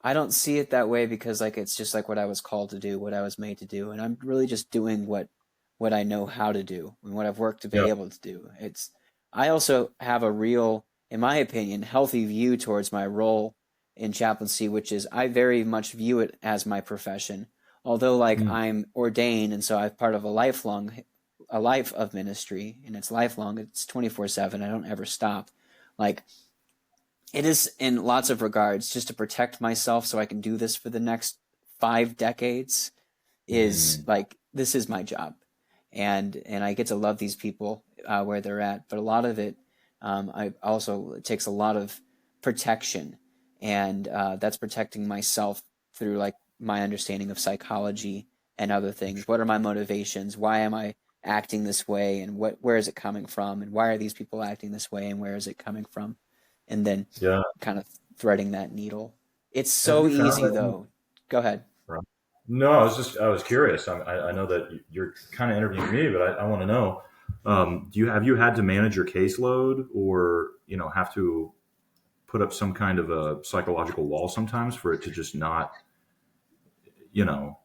I don't see it that way because like, it's just like what I was called to do, what I was made to do. And I'm really just doing what I know how to do and what I've worked to be Yeah. able to do. I also have a real, in my opinion, healthy view towards my role in chaplaincy, which is I very much view it as my profession. Although like Mm. I'm ordained and so I'm part of a life of ministry and it's lifelong, it's 24/7. I don't ever stop. Like it is in lots of regards just to protect myself so I can do this for the next 5 decades is Mm. like this is my job, and I get to love these people where they're at. But a lot of it, I also it takes a lot of protection, and that's protecting myself through like my understanding of psychology and other things. What are my motivations? Why am I acting this way? And where is it coming from? And why are these people acting this way? And where is it coming from? And then Yeah. kind of threading that needle. It's Have so you found easy that? though. Go ahead. Right. No, I was curious. I know that you're kind of interviewing me, but I want to know, have you had to manage your caseload or, have to put up some kind of a psychological wall sometimes for it to just not, you know,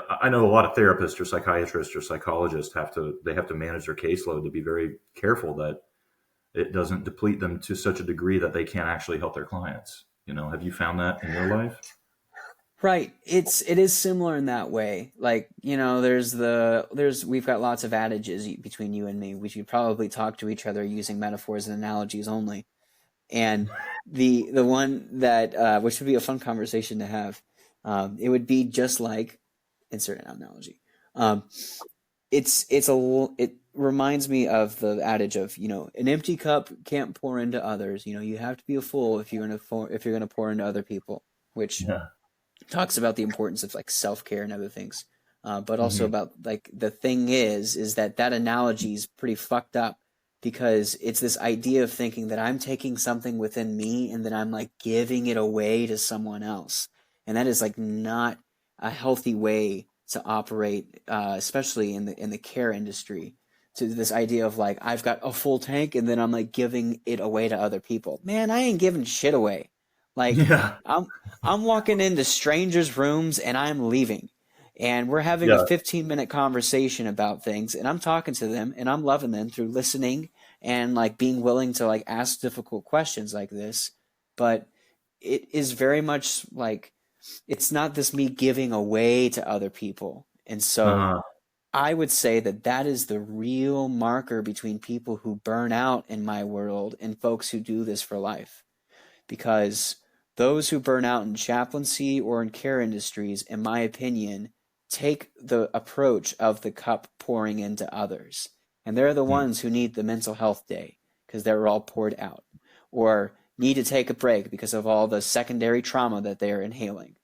I know a lot of therapists or psychiatrists or psychologists they have to manage their caseload to be very careful that it doesn't deplete them to such a degree that they can't actually help their clients. Have you found that in your life? Right. It is similar in that way. Like, we've got lots of adages between you and me. We should probably talk to each other using metaphors and analogies only. And the one that which would be a fun conversation to have, it would be just like insert an analogy. Um, it reminds me of the adage of an empty cup can't pour into others. You have to be a fool if you're gonna pour into other people, which Yeah. talks about the importance of like self-care and other things, but also Hmm. about like the thing is that analogy is pretty fucked up because it's this idea of thinking that I'm taking something within me and then I'm like giving it away to someone else, and that is like not a healthy way to operate, especially in the care industry. To this idea of like I've got a full tank and then I'm like giving it away to other people. Man, I ain't giving shit away. Like Yeah. I'm I'm walking into strangers' rooms and I'm leaving. And we're having a Yeah. 15-minute conversation about things and I'm talking to them and I'm loving them through listening and like being willing to like ask difficult questions like this. But it is very much like it's not this me giving away to other people. And so Uh-huh. I would say that is the real marker between people who burn out in my world and folks who do this for life, because those who burn out in chaplaincy or in care industries, in my opinion, take the approach of the cup pouring into others. And they're the Hmm. ones who need the mental health day because they're all poured out, or need to take a break because of all the secondary trauma that they're inhaling.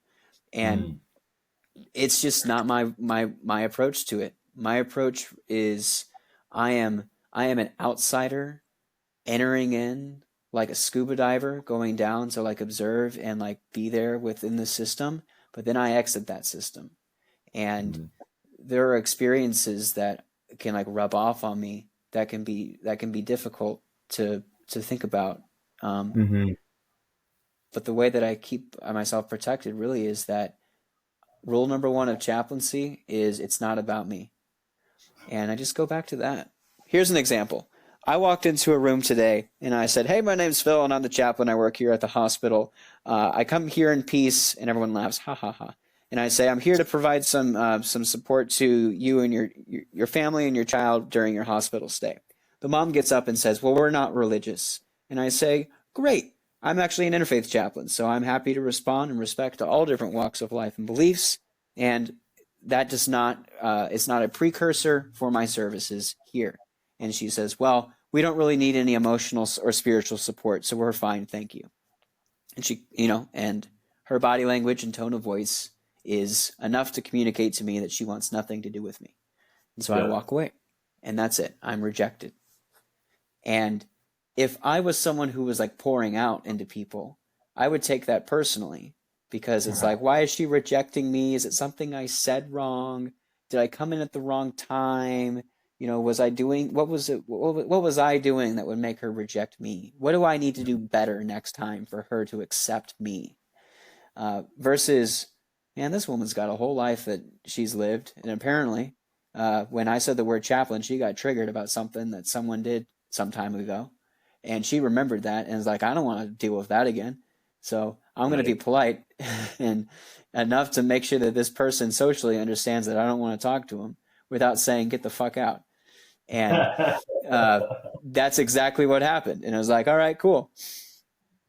And Mm. it's just not my approach to it. My approach is I am an outsider entering in like a scuba diver going down to like observe and like be there within the system, but then I exit that system. And Mm. there are experiences that can like rub off on me that can be difficult to think about. Um, Hmm. but the way that I keep myself protected really is that rule number one of chaplaincy is it's not about me. And I just go back to that. Here's an example. I walked into a room today and I said, "Hey, my name's Phil and I'm the chaplain. I work here at the hospital. I come here in peace." And everyone laughs, ha ha ha. And I say, "I'm here to provide some support to you and your family and your child during your hospital stay." The mom gets up and says, "Well, we're not religious." And I say, "Great. I'm actually an interfaith chaplain, so I'm happy to respond and respect to all different walks of life and beliefs. And that does not it's not a precursor for my services here." And she says, "Well, we don't really need any emotional or spiritual support, so we're fine, thank you." And and her body language and tone of voice is enough to communicate to me that she wants nothing to do with me. And so I Yeah. walk away. And that's it. I'm rejected. And if I was someone who was like pouring out into people, I would take that personally because it's Uh-huh. like, why is she rejecting me? Is it something I said wrong? did I come in at the wrong time? Was I doing, what was it, what was I doing that would make her reject me? What do I need to do better next time for her to accept me? Versus, man, this woman's got a whole life that she's lived. And apparently, when I said the word chaplain, she got triggered about something that someone did some time ago. And she remembered that and was like, I don't want to deal with that again. So I'm going to be polite and enough to make sure that this person socially understands that I don't want to talk to him without saying, get the fuck out. And that's exactly what happened. And I was like, all right, cool.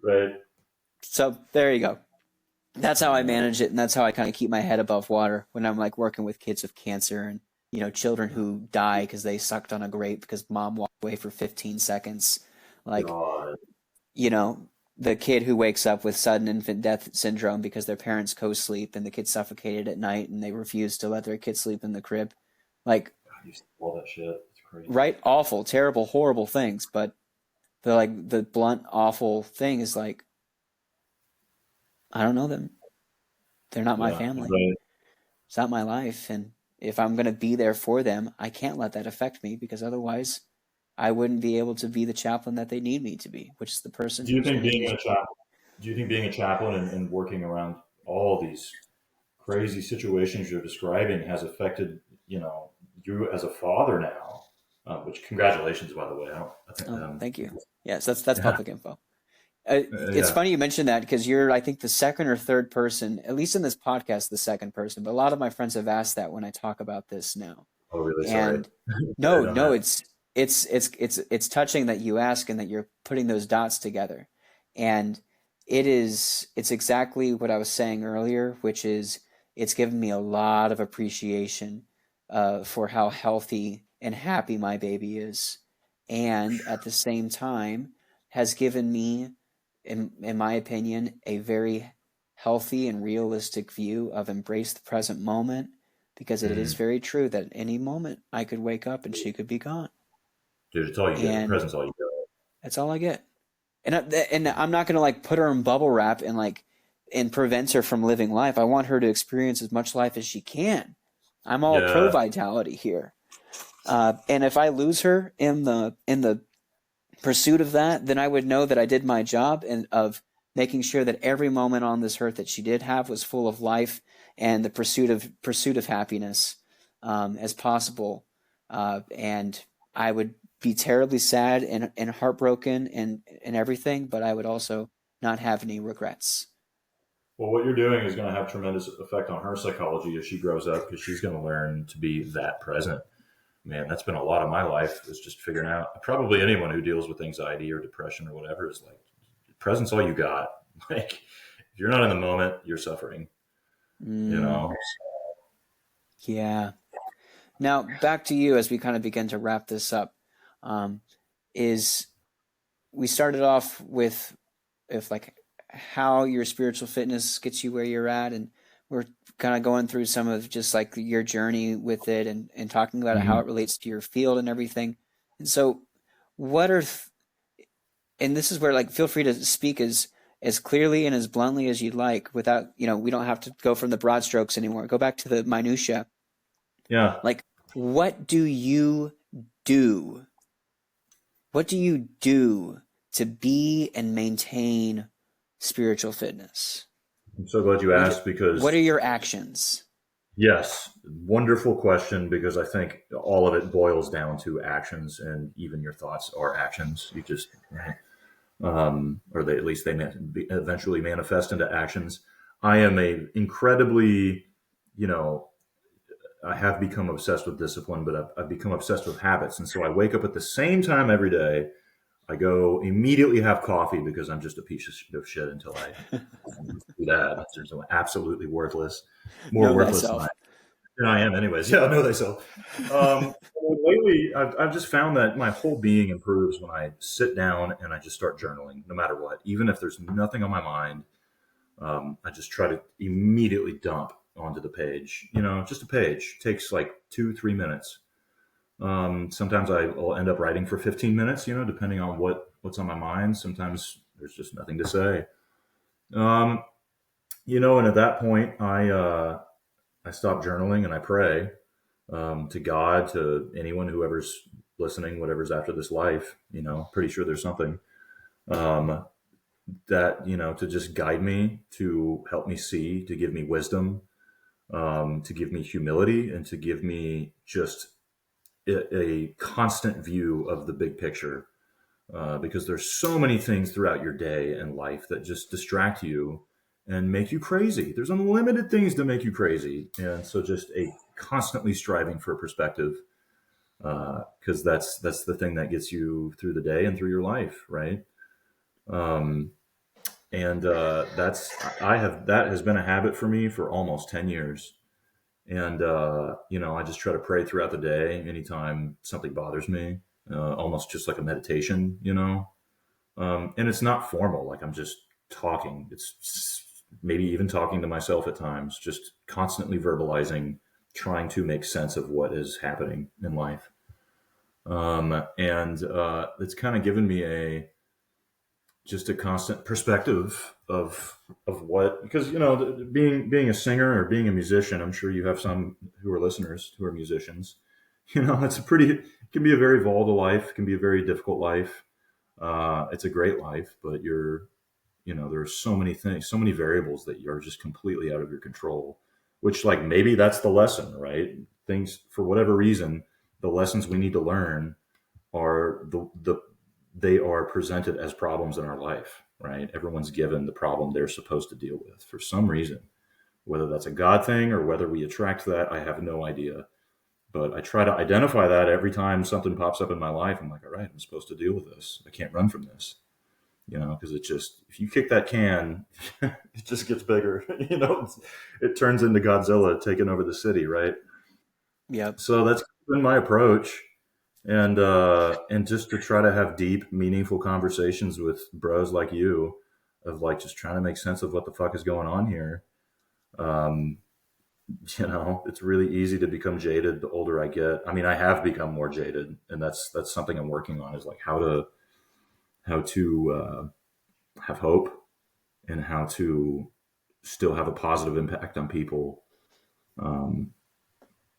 Right. So there you go. That's how I manage it. And that's how I kind of keep my head above water when I'm like working with kids with cancer and, children who die because they sucked on a grape because mom walked away for 15 seconds. Like, God. The kid who wakes up with sudden infant death syndrome because their parents co-sleep and the kid suffocated at night and they refuse to let their kid sleep in the crib. Like, God, you see all that shit. It's crazy. Right? Awful, terrible, horrible things. But the blunt, awful thing is like, I don't know them. They're not my family. Right. It's not my life. And if I'm going to be there for them, I can't let that affect me because otherwise I wouldn't be able to be the chaplain that they need me to be, which is the person. Do you think being a chaplain and working around all these crazy situations you're describing has affected, you as a father now? Which congratulations, by the way. I think, thank you. Yes, that's public info. It's funny you mentioned that because you're, I think, the second or third person, at least in this podcast, the second person. But a lot of my friends have asked that when I talk about this now. Oh, really? And sorry. no, it's touching that you ask and that you're putting those dots together. And it's exactly what I was saying earlier, which is it's given me a lot of appreciation for how healthy and happy my baby is, and at the same time has given me, in my opinion, a very healthy and realistic view of embrace the present moment, because it is very true that any moment I could wake up and she could be gone. Dude, it's all you get. The present's all you get. That's all I get. And I'm not going to put her in bubble wrap and prevent her from living life. I want her to experience as much life as she can. I'm all pro vitality here. And if I lose her in the pursuit of that, then I would know that I did my job and of making sure that every moment on this earth that she did have was full of life and the pursuit of happiness as possible. And I would be terribly sad and heartbroken and everything, but I would also not have any regrets. Well, what you're doing is going to have tremendous effect on her psychology as she grows up, because she's going to learn to be that present. Man, that's been a lot of my life, is just figuring out. Probably anyone who deals with anxiety or depression or whatever is like, present's all you got. Like, if you're not in the moment, you're suffering. Yeah. Now back to you as we kind of begin to wrap this up. Is we started off with how your spiritual fitness gets you where you're at, and we're kind of going through some of just like your journey with it and talking about how it relates to your field and everything. And so and this is where feel free to speak as clearly and as bluntly as you'd like without, we don't have to go from the broad strokes anymore. Go back to the minutia. Yeah. What do you do? What do you do to be and maintain spiritual fitness? I'm so glad you asked, because what are your actions? Yes, wonderful question, because I think all of it boils down to actions, and even your thoughts are actions. You just, or they, at least they eventually manifest into actions. I am incredibly, I have become obsessed with discipline, but I've become obsessed with habits. And so I wake up at the same time every day. I go immediately have coffee because I'm just a piece of shit until I do that. It's absolutely worthless. More worthless than I am anyways. Yeah, I know thyself. Lately, I've just found that my whole being improves when I sit down and I just start journaling, no matter what. Even if there's nothing on my mind, I just try to immediately dump onto the page. Just a page. It takes 2-3 minutes. Sometimes I will end up writing for 15 minutes, depending on what's on my mind. Sometimes there's just nothing to say. And at that point, I stop journaling and I pray. to God, to anyone, whoever's listening, whatever's after this life, pretty sure there's something, um, that, to just guide me, to help me see, to give me wisdom, to give me humility, and to give me just a constant view of the big picture. Because there's so many things throughout your day and life that just distract you and make you crazy. There's unlimited things to make you crazy. And so just a constantly striving for perspective, because that's the thing that gets you through the day and through your life, right? Um, and that has been a habit for me for almost 10 years. And I just try to pray throughout the day anytime something bothers me, almost just like a meditation. And it's not formal, like I'm just talking. It's maybe even talking to myself at times, just constantly verbalizing, trying to make sense of what is happening in life. And it's kind of given me just a constant perspective of what, because being a singer or being a musician, I'm sure you have some who are listeners who are musicians. It can be a very volatile life, it can be a very difficult life. It's a great life, but there's so many things, so many variables that you're just completely out of your control, which, like, maybe that's the lesson, right? Things, for whatever reason, the lessons we need to learn are they are presented as problems in our life, right? Everyone's given the problem they're supposed to deal with for some reason. Whether that's a God thing or whether we attract that, I have no idea. But I try to identify that every time something pops up in my life. I'm like, all right, I'm supposed to deal with this. I can't run from this, because if you kick that can, it just gets bigger. It turns into Godzilla taking over the city, right? Yep. So that's been my approach. And just to try to have deep, meaningful conversations with bros like you, of like just trying to make sense of what the fuck is going on here. Um, it's really easy to become jaded the older I get. I mean, I have become more jaded, and that's something I'm working on, is like how to have hope, and how to still have a positive impact on people, um,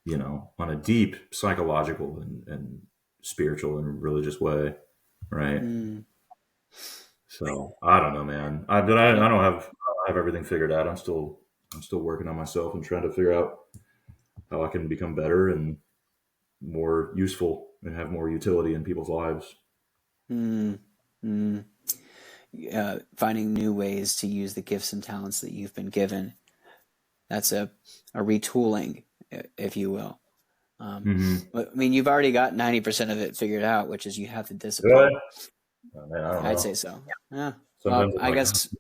on a deep psychological and spiritual and religious way, right? Mm. So I don't know, man. I don't have everything figured out. I'm still working on myself and trying to figure out how I can become better and more useful and have more utility in people's lives. Mm. Mm. Finding new ways to use the gifts and talents that you've been given. That's a retooling, if you will. Mm-hmm. I mean, you've already got 90% of it figured out, which is you have the Good. discipline. Oh, man, I don't I'd know. say so. Yeah. Well, Sometimes I'm I like, guess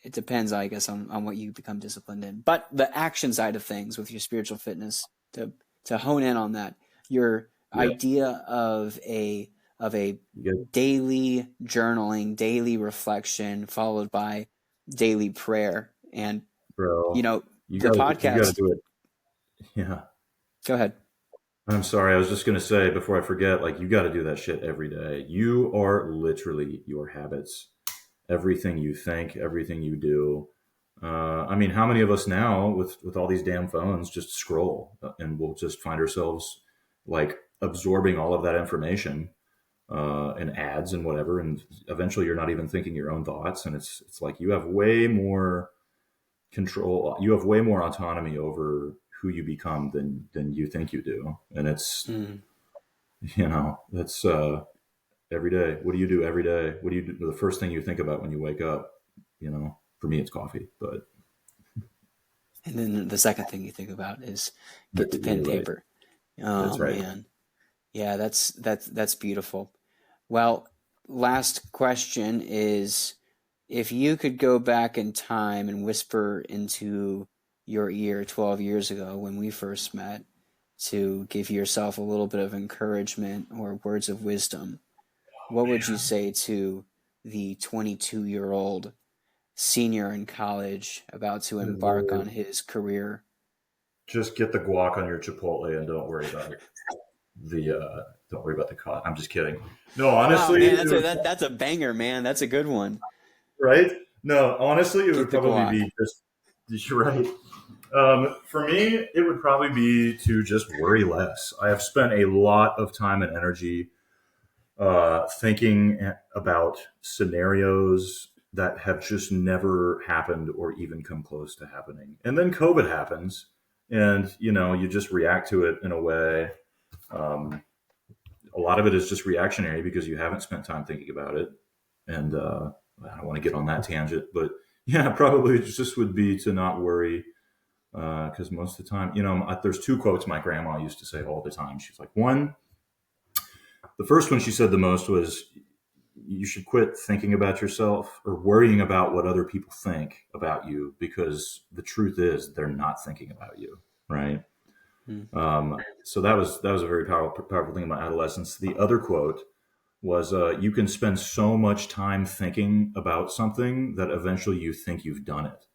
it depends, on what you become disciplined in. But the action side of things with your spiritual fitness, to hone in on that, your yeah, idea of a you get, daily journaling, daily reflection, followed by daily prayer. And, bro. the You got to podcast, do it. Yeah. go ahead. I'm sorry. I was just gonna say before I forget, like, you got to do that shit every day. You are literally your habits. Everything you think, everything you do. I mean, how many of us now, with all these damn phones, just scroll, and we'll just find ourselves like absorbing all of that information, and ads and whatever, and eventually you're not even thinking your own thoughts, and it's like you have way more control, you have way more autonomy over who you become than you think you do, and it's Mm. that's every day. What do you do every day? What do you do? The first thing you think about when you wake up, for me, it's coffee, but And then the second thing you think about is get to pen you're and right. paper. That's Oh right. man. Yeah, that's beautiful. Well, last question is, if you could go back in time and whisper into your ear 12 years ago when we first met, to give yourself a little bit of encouragement or words of wisdom, what would you say to the 22-year-old senior in college about to Good embark Lord. on his career? Just get the guac on your Chipotle and don't worry about the cost. I'm just kidding. No, Oh honestly, man, it would, that's a banger, man. That's a good one. right? No, honestly, it would Get the probably guac. be just, you're right. For me, it would probably be to just worry less. I have spent a lot of time and energy thinking about scenarios that have just never happened or even come close to happening. And then COVID happens, and you just react to it in a way. Um, a lot of it is just reactionary because you haven't spent time thinking about it. And I don't want to get on that tangent, but yeah, probably it just would be to not worry because most of the time, there's two quotes my grandma used to say all the time. She's like, one, the first one she said the most was, you should quit thinking about yourself or worrying about what other people think about you because the truth is they're not thinking about you, right? Mm. So that was a very powerful thing about adolescence. The other quote was, you can spend so much time thinking about something that eventually you think you've done it.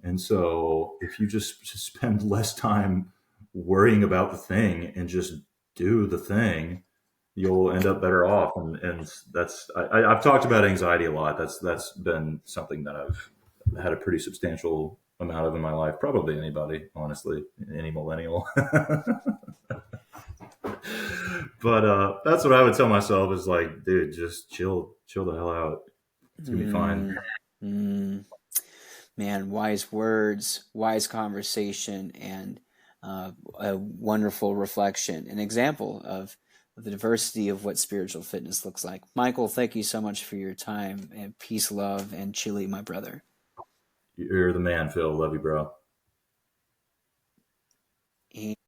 And so if you just spend less time worrying about the thing and just do the thing, you'll end up better off. And I've talked about anxiety a lot. That's been something that I've had a pretty substantial amount of in my life. Probably anybody, honestly, any millennial. But that's what I would tell myself is like, dude, just chill the hell out. It's gonna be fine. Mm. Mm. Man, wise words, wise conversation, and a wonderful reflection, an example of the diversity of what spiritual fitness looks like. Michael, thank you so much for your time, and peace, love, and chili, my brother. You're the man, Phil. Love you, bro.